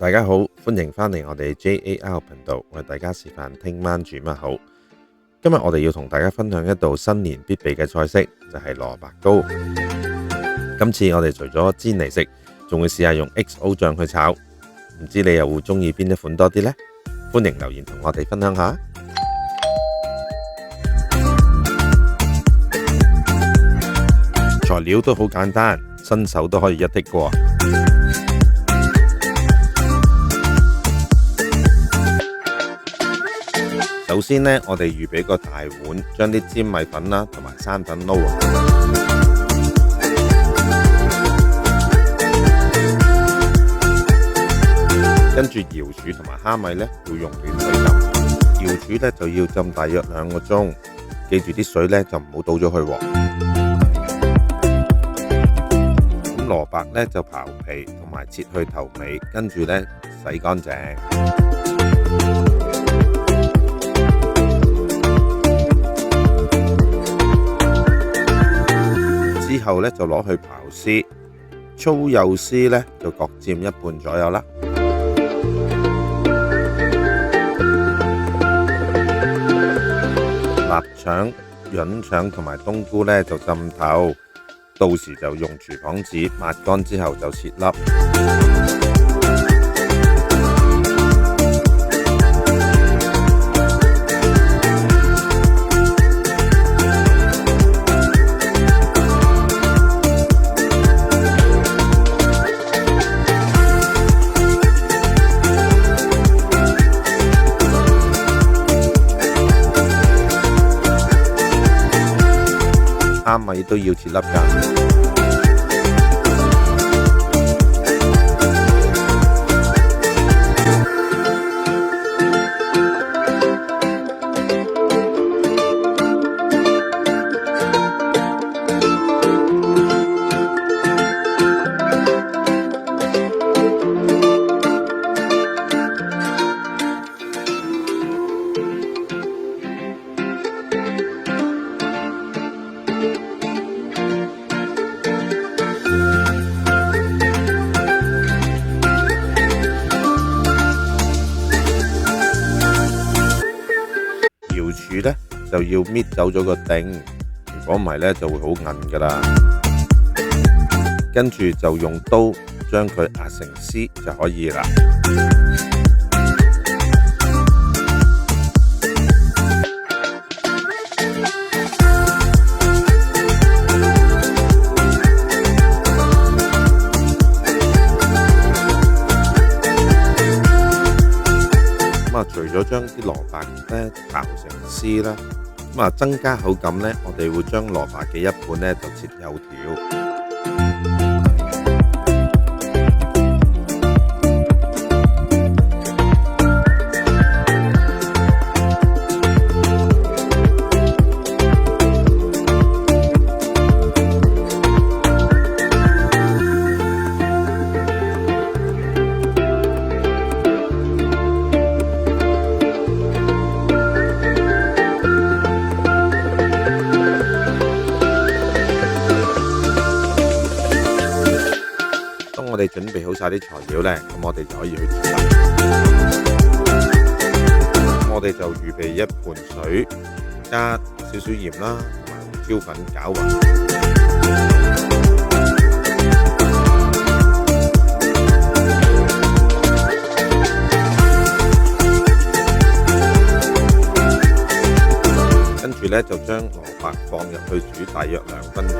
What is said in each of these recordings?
大家好，歡迎返嚟我哋 JAR 頻道，為大家示範聽晚煮乜好。今日我哋要同大家分享一道新年必備嘅菜式，就係蘿蔔糕。今次我哋除咗煎嚟食，仲會試下用 XO 醬去炒，唔知你又會鍾意邊一款多啲呢？歡迎留言同我哋分享下。材料都好簡單，新手都可以一剔過。首先呢，我哋預備個大碗，將啲粘米粉啦同埋生粉撈勻，跟住瑤柱同埋蝦米呢，要用暖水浸。瑤柱呢就要浸大約2個鐘，記住啲水呢就唔好倒咗去喎。咁蘿蔔呢就刨皮同埋切去頭尾，跟住呢洗乾淨。之後呢就攞去刨絲，粗幼絲呢就各佔1半左右啦。臘腸、潤腸同埋冬菇呢就浸透，到時就用廚房紙抹乾之後就切粒。蝦米都要切粒㗎。瑤柱呢就要搣走咗個頂，如果唔係呢就會好韌㗎啦。跟住就用刀將佢壓成絲就可以啦。除咗將啲蘿蔔咧刨成絲啦，增加口感呢，我哋會將蘿蔔嘅1半呢就切幼條。我哋準備好晒啲材料呢，咁我哋就可以去切啦。我哋就預備1盆水，加少少鹽啦，同埋胡椒粉攪勻。跟住呢，就將蘿蔔放入去煮大約2分鐘。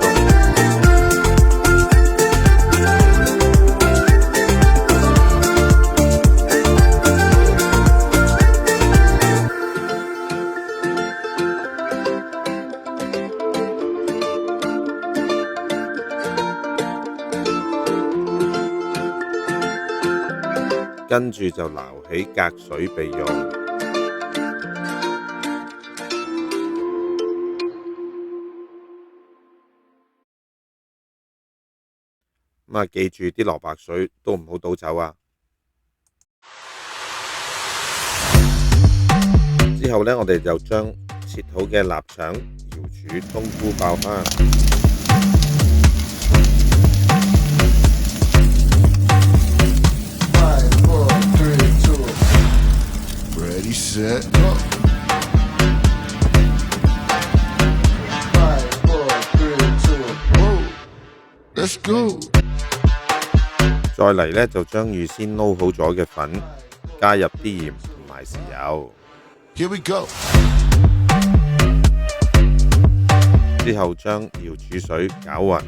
跟住就撈起隔水備用。記住啲蘿蔔水都唔好倒走啊！之後呢，我哋就將切好嘅臘腸、瑤柱、冬菇爆香。5, 4 go. 再嚟呢，就將預先撈好咗嘅粉加入啲鹽同埋豉油， Here we go. 之後將瑤柱水攪勻。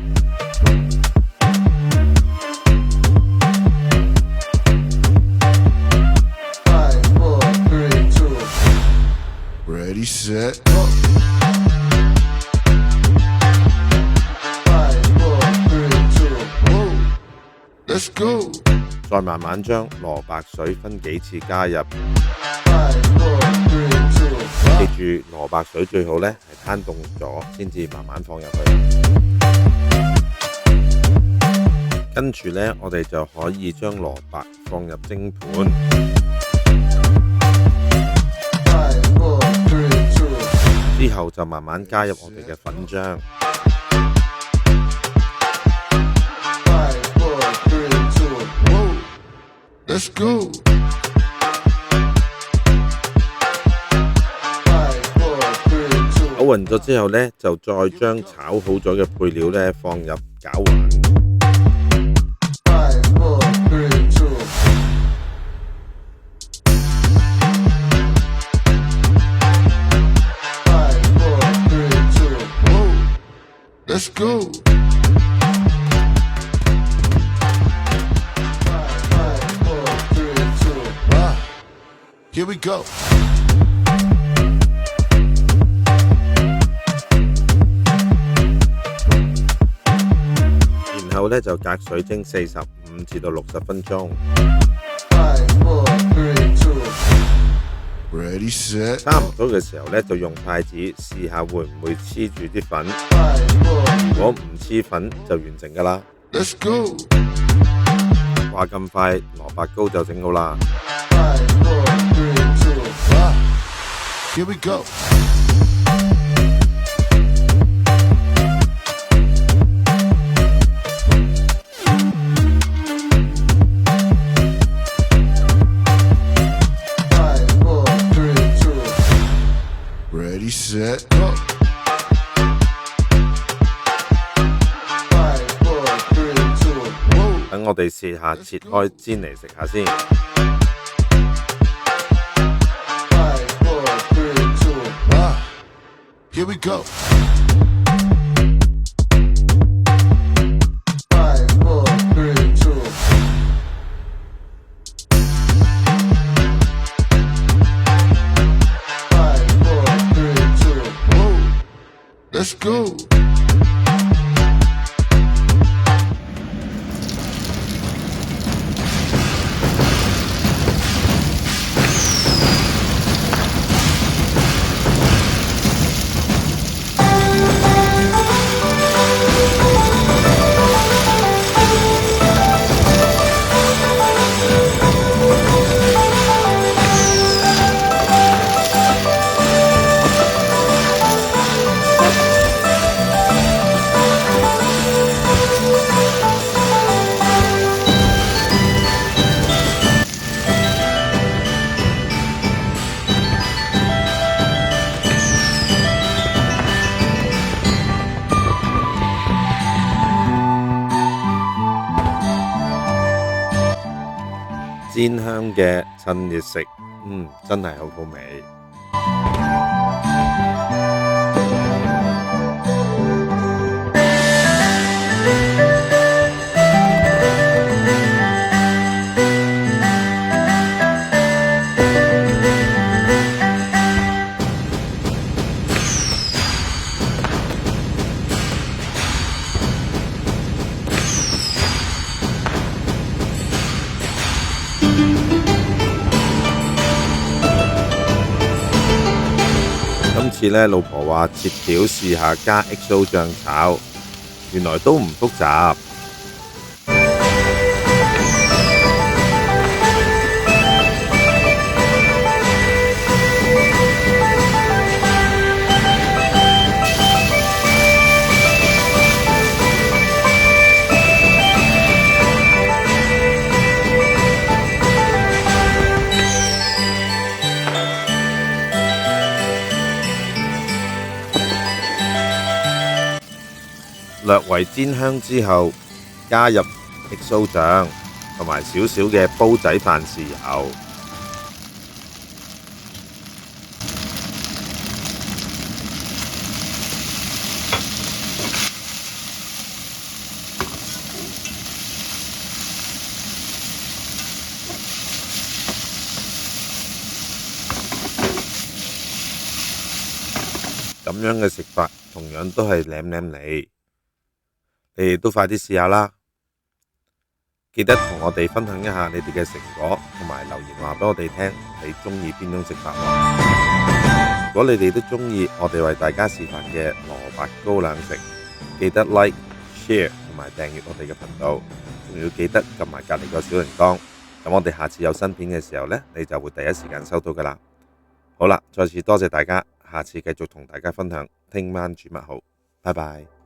5, 4, 3, 2. Ready, set, go. 5, 4, 3, 2. Whoa. Let's go. 再慢慢將蘿蔔水分幾次加入。 5, 4, 3, 2. 記住蘿蔔水最好呢係攤凍咗先至慢慢放入去。跟住呢，我哋就可以將蘿蔔放入蒸盤。 5, 4, 3, 2. 之後就慢慢加入我哋嘅粉漿。 5, 4, 3, 2. Whoa. Let's go. 攪勻咗之後呢，就再將炒好咗嘅配料呢放入攪勻。 5, 4, 3, 2. 5, 4, 3, 2. Whoa. Let's go. 5, 4, 3, 2. Here we go. 然後呢，就隔水蒸45至到60分鐘。 5, 4, 3, 2. Ready, set. 差唔多嘅時候呢，就用筷子試下會唔會黐住啲粉。 5, 4. 如果唔黐粉就完成㗎啦。 Let's go. 話咁快，蘿蔔糕就整好啦。 5, 4, 3, 2. Here we go. 5, 4, 3, 2. Ready, set, go. 5, 4, 3, 2. Whoa. 等我哋試下切開煎嚟食下先。 5, 4, 3, 2. Here we go. 5, 4, 3, 2. 5, 4, 3, 2. Whoa. Let's go. 煎香嘅趁熱食，真係好好味。今次呢，老婆話切條試下加 XO 醬炒，原來都唔複雜。略為煎香之後，加入 XO 醬同埋少少嘅煲仔飯豉油。咁樣嘅食法同樣都係舐舐你，你哋都快啲試下啦！記得同我哋分享一下你哋嘅成果，同埋留言話俾我哋聽，你鍾意邊種食法喎？如果你哋都鍾意我哋為大家示範嘅蘿蔔糕冷食，記得 like、share 同埋訂閱我哋嘅頻道，仲要記得撳埋隔離個小鈴鐺，咁我哋下次有新片嘅時候呢，你就會第一時間收到㗎喇。好啦，再次多謝大家，下次繼續同大家分享聽晚煮乜好，拜拜。